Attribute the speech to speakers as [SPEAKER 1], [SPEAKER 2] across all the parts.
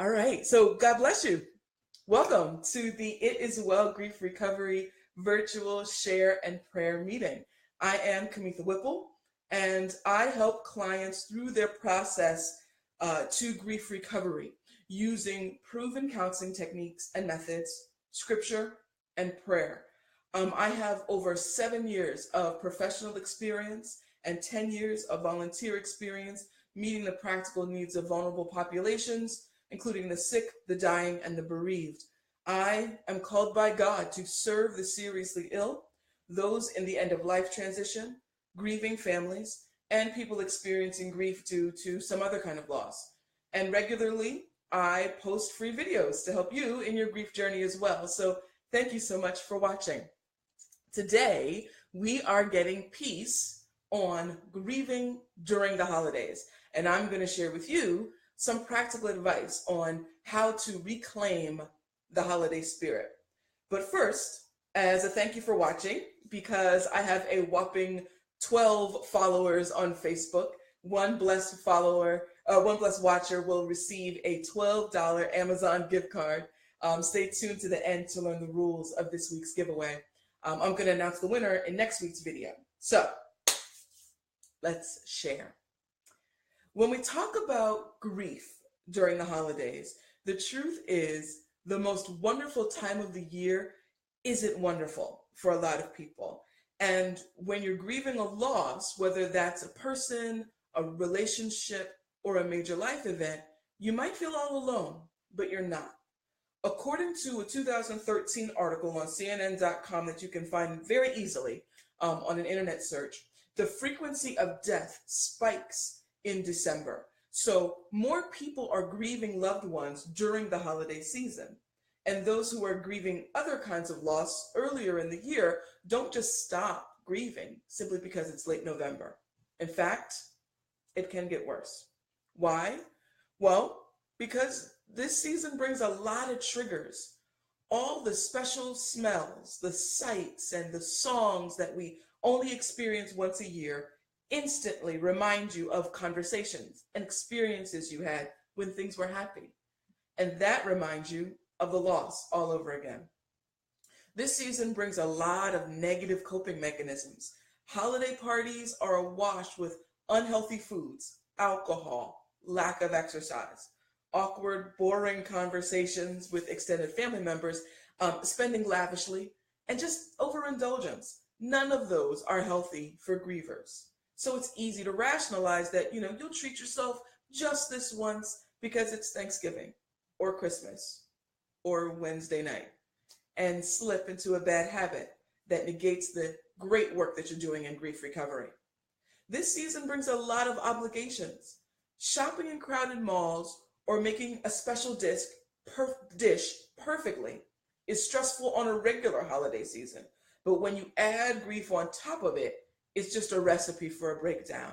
[SPEAKER 1] All right. So God bless you. Welcome to the It Is Well Grief Recovery virtual share and prayer meeting. I am Kamitha Whipple, and I help clients through their process to grief recovery using proven counseling techniques and methods, scripture, and prayer. I have over 7 years of professional experience and 10 years of volunteer experience meeting the practical needs of vulnerable populations, including the sick, the dying, and the bereaved. I am called by God to serve the seriously ill, those in the end of life transition, grieving families, and people experiencing grief due to some other kind of loss. And regularly, I post free videos to help you in your grief journey as well. So thank you so much for watching. Today, we are getting peace on grieving during the holidays. And I'm going to share with you some practical advice on how to reclaim the holiday spirit. But first, as a thank you for watching, because I have a whopping 12 followers on Facebook, one blessed watcher will receive a $12 Amazon gift card. Stay tuned to the end to learn the rules of this week's giveaway. I'm going to announce the winner in next week's video. So let's share. When we talk about grief during the holidays, the truth is the most wonderful time of the year isn't wonderful for a lot of people. And when you're grieving a loss, whether that's a person, a relationship, or a major life event, you might feel all alone, but you're not. According to a 2013 article on CNN.com that you can find very easily on an internet search, the frequency of death spikes in December. So more people are grieving loved ones during the holiday season. And those who are grieving other kinds of loss earlier in the year don't just stop grieving simply because it's late November. In fact, it can get worse. Why? Well, because this season brings a lot of triggers. All the special smells, the sights, and the songs that we only experience once a year instantly remind you of conversations and experiences you had when things were happy. And that reminds you of the loss all over again. This season brings a lot of negative coping mechanisms. Holiday parties are awash with unhealthy foods, alcohol, lack of exercise, awkward, boring conversations with extended family members, spending lavishly, and just overindulgence. None of those are healthy for grievers. So it's easy to rationalize that, you'll treat yourself just this once because it's Thanksgiving or Christmas or Wednesday night and slip into a bad habit that negates the great work that you're doing in grief recovery. This season brings a lot of obligations. Shopping in crowded malls or making a special dish perfectly is stressful on a regular holiday season. But when you add grief on top of it, it's just a recipe for a breakdown.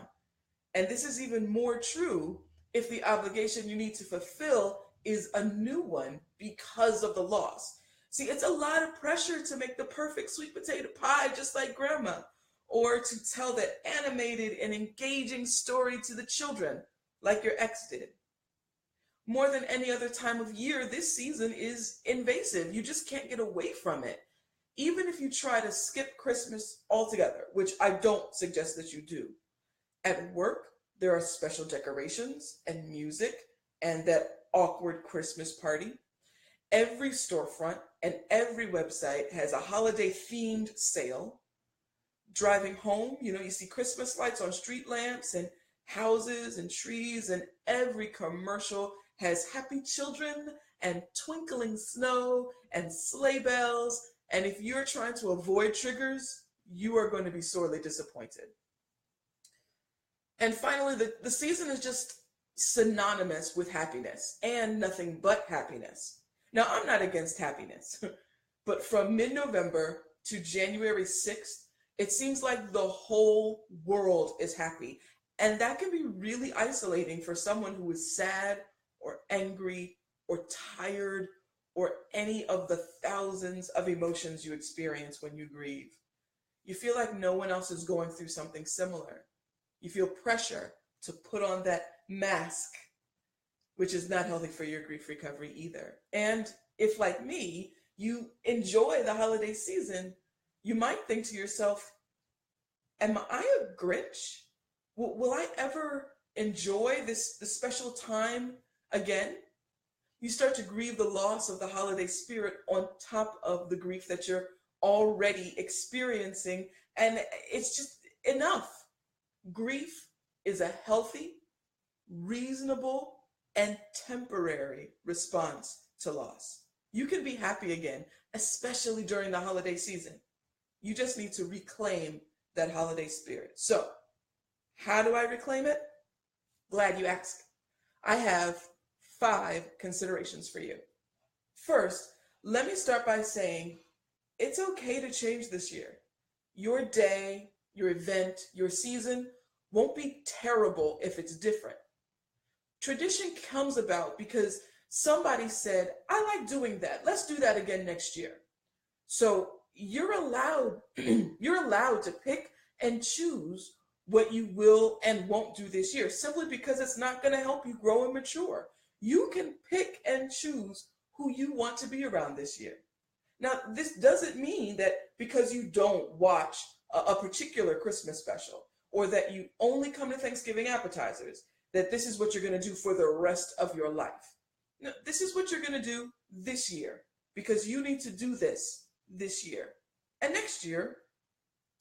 [SPEAKER 1] And this is even more true if the obligation you need to fulfill is a new one because of the loss. See, it's a lot of pressure to make the perfect sweet potato pie just like grandma, or to tell that animated and engaging story to the children like your ex did. More than any other time of year, this season is invasive. You just can't get away from it. Even if you try to skip Christmas altogether, which I don't suggest that you do. At work, there are special decorations and music and that awkward Christmas party. Every storefront and every website has a holiday themed sale. Driving home, you see Christmas lights on street lamps and houses and trees, and every commercial has happy children and twinkling snow and sleigh bells. And if you're trying to avoid triggers, you are going to be sorely disappointed. And finally, the season is just synonymous with happiness and nothing but happiness. Now, I'm not against happiness, but from mid-November to January 6th, it seems like the whole world is happy. And that can be really isolating for someone who is sad or angry or tired or any of the thousands of emotions you experience when you grieve. You feel like no one else is going through something similar. You feel pressure to put on that mask which is not healthy for your grief recovery either. And if, like me, you enjoy the holiday season, you might think to yourself, am I a Grinch? Will I ever enjoy this special time again? You start to grieve the loss of the holiday spirit on top of the grief that you're already experiencing, and it's just enough. Grief is a healthy, reasonable, and temporary response to loss. You can be happy again, especially during the holiday season. You just need to reclaim that holiday spirit. So, how do I reclaim it? Glad you asked. I have 5 considerations for you. First, let me start by saying it's okay to change this year. Your day, your event, your season won't be terrible if it's different. Tradition comes about because somebody said, I like doing that. Let's do that again next year. So you're allowed to pick and choose what you will and won't do this year, simply because it's not going to help you grow and mature. You can pick and choose who you want to be around this year. Now, this doesn't mean that because you don't watch a particular Christmas special, or that you only come to Thanksgiving appetizers, that this is what you're going to do for the rest of your life. No, this is what you're going to do this year, because you need to do this year. And next year,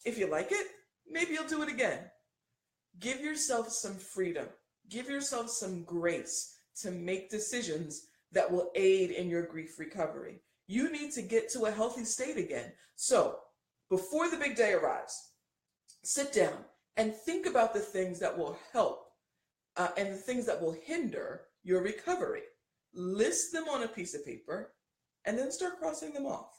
[SPEAKER 1] if you like it, maybe you'll do it again. Give yourself some freedom. Give yourself some grace to make decisions that will aid in your grief recovery. You need to get to a healthy state again. So, before the big day arrives, sit down and think about the things that will help and the things that will hinder your recovery. List them on a piece of paper and then start crossing them off.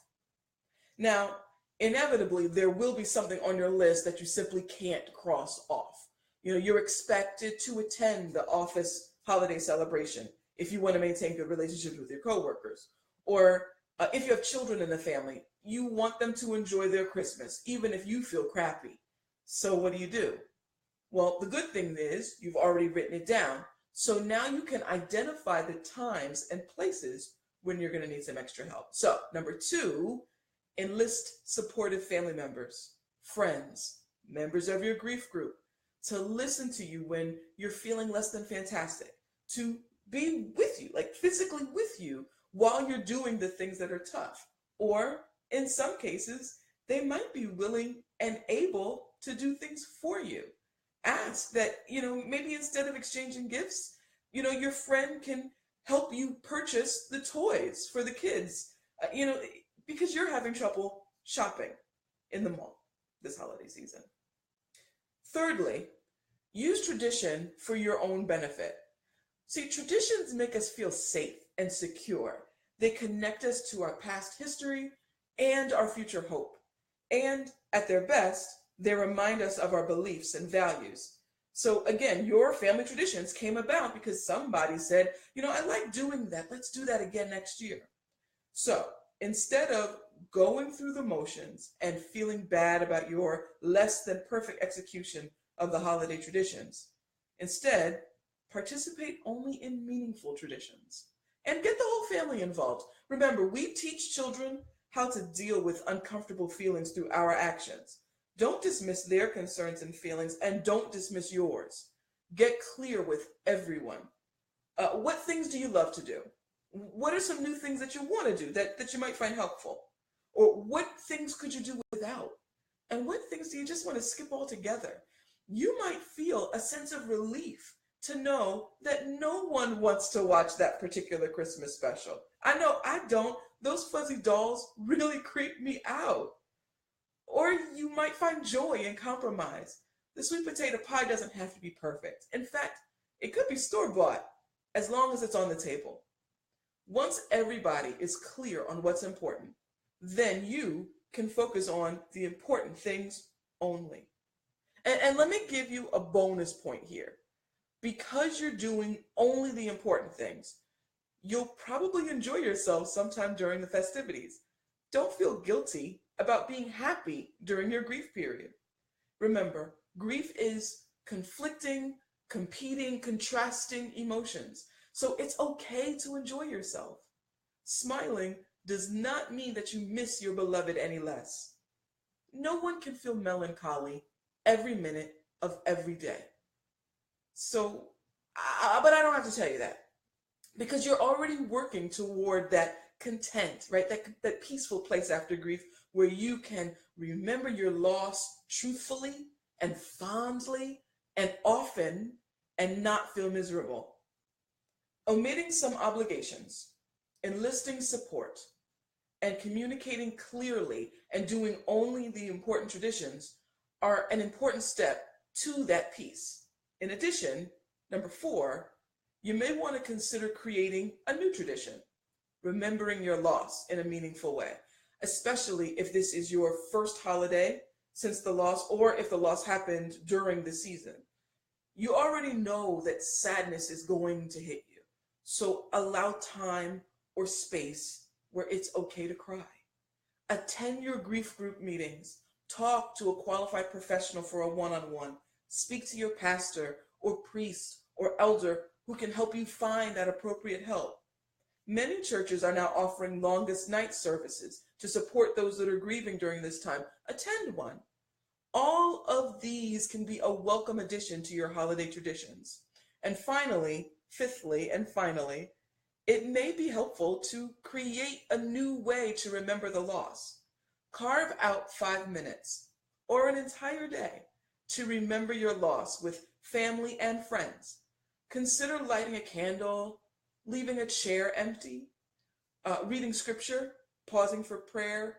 [SPEAKER 1] Now, inevitably, there will be something on your list that you simply can't cross off. You're expected to attend the office holiday celebration if you want to maintain good relationships with your coworkers. Or if you have children in the family, you want them to enjoy their Christmas, even if you feel crappy. So what do? Well, the good thing is you've already written it down. So now you can identify the times and places when you're going to need some extra help. So number 2, enlist supportive family members, friends, members of your grief group to listen to you when you're feeling less than fantastic, to be with you, like physically with you while you're doing the things that are tough. Or in some cases, they might be willing and able to do things for you. Ask that, maybe instead of exchanging gifts, your friend can help you purchase the toys for the kids, because you're having trouble shopping in the mall this holiday season. Thirdly, use tradition for your own benefit. See, traditions make us feel safe and secure. They connect us to our past history and our future hope. And at their best, they remind us of our beliefs and values. So again, your family traditions came about because somebody said, I like doing that. Let's do that again next year. So instead of going through the motions and feeling bad about your less than perfect execution of the holiday traditions, instead, participate only in meaningful traditions and get the whole family involved. Remember, we teach children how to deal with uncomfortable feelings through our actions. Don't dismiss their concerns and feelings, and don't dismiss yours. Get clear with everyone. What things do you love to do? What are some new things that you want to do that you might find helpful? Or what things could you do without? And what things do you just want to skip altogether? You might feel a sense of relief to know that no one wants to watch that particular Christmas special. I know I don't. Those fuzzy dolls really creep me out. Or you might find joy in compromise. The sweet potato pie doesn't have to be perfect. In fact, it could be store-bought as long as it's on the table. Once everybody is clear on what's important, then you can focus on the important things only. And let me give you a bonus point here. Because you're doing only the important things, you'll probably enjoy yourself sometime during the festivities. Don't feel guilty about being happy during your grief period. Remember, grief is conflicting, competing, contrasting emotions. So it's okay to enjoy yourself. Smiling does not mean that you miss your beloved any less. No one can feel melancholy every minute of every day. So, but I don't have to tell you that because you're already working toward that content, right? That peaceful place after grief where you can remember your loss truthfully and fondly and often and not feel miserable. Omitting some obligations, enlisting support, and communicating clearly and doing only the important traditions are an important step to that peace. In addition, number 4, you may want to consider creating a new tradition, remembering your loss in a meaningful way, especially if this is your first holiday since the loss or if the loss happened during the season. You already know that sadness is going to hit you, so allow time or space where it's okay to cry. Attend your grief group meetings. Talk to a qualified professional for a one-on-one. Speak to your pastor or priest or elder who can help you find that appropriate help. Many churches are now offering longest night services to support those that are grieving during this time. Attend one. All of these can be a welcome addition to your holiday traditions. And finally, fifthly and finally, it may be helpful to create a new way to remember the loss. Carve out 5 minutes or an entire day to remember your loss with family and friends. Consider lighting a candle, leaving a chair empty, reading scripture, pausing for prayer,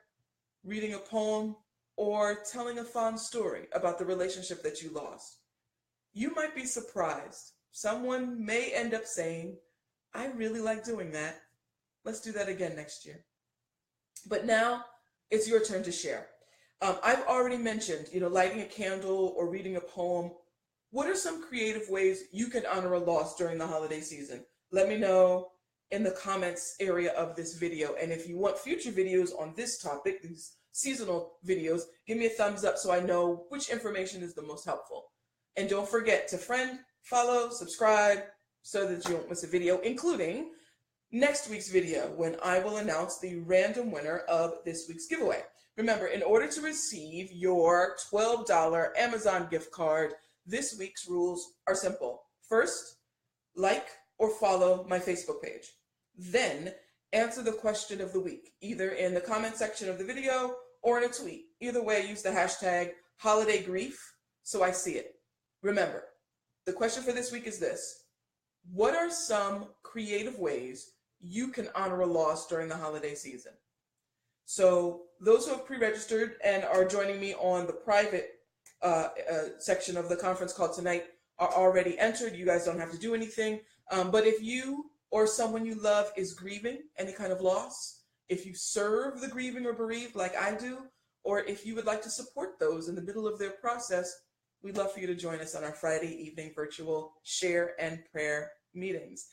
[SPEAKER 1] reading a poem, or telling a fond story about the relationship that you lost. You might be surprised. Someone may end up saying, I really like doing that. Let's do that again next year. But now it's your turn to share. I've already mentioned, lighting a candle or reading a poem. What are some creative ways you can honor a loss during the holiday season? Let me know in the comments area of this video. And if you want future videos on this topic, these seasonal videos, give me a thumbs up so I know which information is the most helpful. And don't forget to friend, follow, subscribe, so that you don't miss a video, including next week's video when I will announce the random winner of this week's giveaway. Remember, in order to receive your $12 Amazon gift card, this week's rules are simple. First, like or follow my Facebook page. Then, answer the question of the week, either in the comment section of the video or in a tweet. Either way, use the hashtag HOLIDAYGRIEF so I see it. Remember, the question for this week is this. What are some creative ways you can honor a loss during the holiday season? So those who have pre-registered and are joining me on the private section of the conference call tonight are already entered. You guys don't have to do anything. But if you or someone you love is grieving any kind of loss, if you serve the grieving or bereaved like I do, or if you would like to support those in the middle of their process, we'd love for you to join us on our Friday evening virtual share and prayer meetings.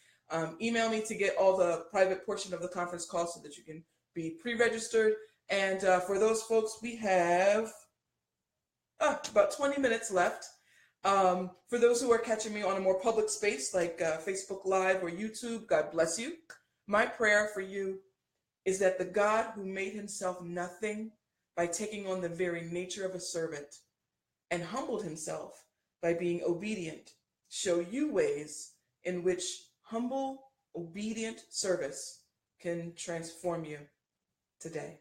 [SPEAKER 1] Email me to get all the private portion of the conference call so that you can be pre-registered. And for those folks, we have about 20 minutes left. For those who are catching me on a more public space like Facebook Live or YouTube, God bless you. My prayer for you is that the God who made himself nothing by taking on the very nature of a servant and humbled himself by being obedient, show you ways in which humble, obedient service can transform you today.